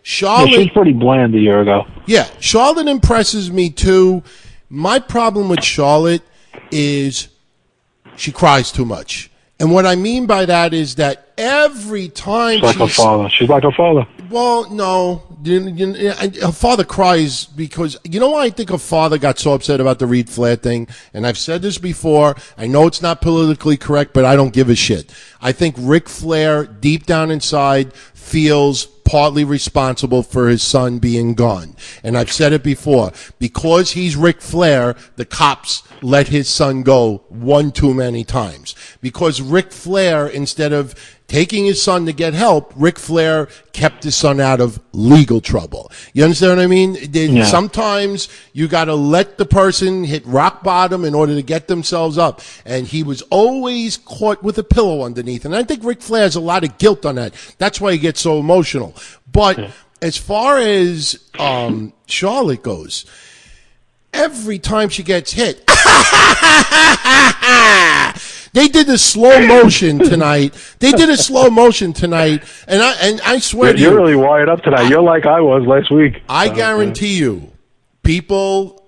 Charlotte, she's pretty bland a year ago. Yeah, Charlotte impresses me too. My problem with Charlotte is she cries too much. And what I mean by that is that every time she's like her father. She's like her father. Well, no. Her father cries because, you know why I think her father got so upset about the Reed Flair thing? And I've said this before. I know it's not politically correct, but I don't give a shit. I think Ric Flair, deep down inside, feels partly responsible for his son being gone. And I've said it before. Because he's Ric Flair, the cops let his son go one too many times. Because Ric Flair, instead of taking his son to get help, Ric Flair kept his son out of legal trouble. You understand what I mean? Yeah. Sometimes you got to let the person hit rock bottom in order to get themselves up. And he was always caught with a pillow underneath. And I think Ric Flair has a lot of guilt on that. That's why he gets so emotional. But as far as Charlotte goes, every time she gets hit, they did a slow motion tonight. And I swear to you, you're really wired up tonight. You're like I was last week. I guarantee you,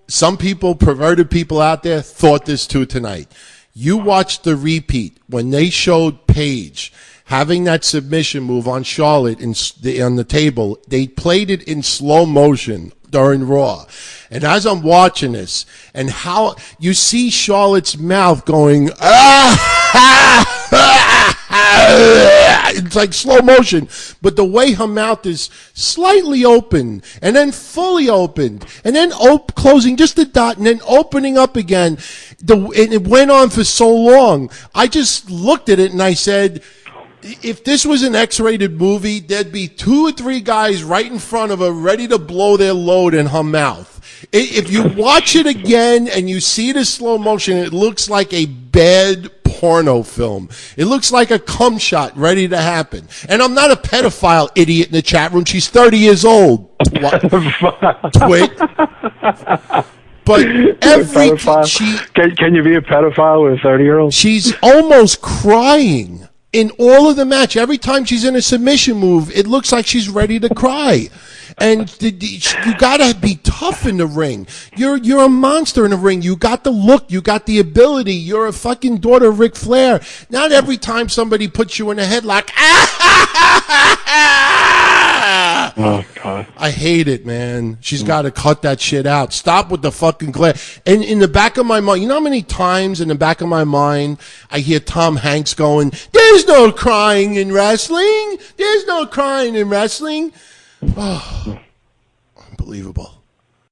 some people, perverted people out there, thought this too tonight. You watched the repeat when they showed Paige having that submission move on Charlotte on the table. They played it in slow motion during Raw. And as I'm watching this, and how you see Charlotte's mouth going, it's like slow motion, but the way her mouth is slightly open, and then fully opened, and then closing just a dot, and then opening up again. And it went on for so long. I just looked at it and I said, if this was an X-rated movie, there'd be 2 or 3 guys right in front of her ready to blow their load in her mouth. If you watch it again and you see the slow motion, it looks like a bad porno film. It looks like a cum shot ready to happen. And I'm not a pedophile idiot in the chat room. She's 30 years old. Twit. But can you be a pedophile with a 30-year-old? She's almost crying in all of the match. Every time she's in a submission move, it looks like she's ready to cry. And you gotta be tough in the ring. You're a monster in the ring. You got the look. You got the ability. You're a fucking daughter of Ric Flair. Not every time somebody puts you in a headlock. Oh, God. I hate it, man. She's got to cut that shit out. Stop with the fucking glare. And in the back of my mind, you know how many times in the back of my mind I hear Tom Hanks going, "There's no crying in wrestling. There's no crying in wrestling." Oh, unbelievable.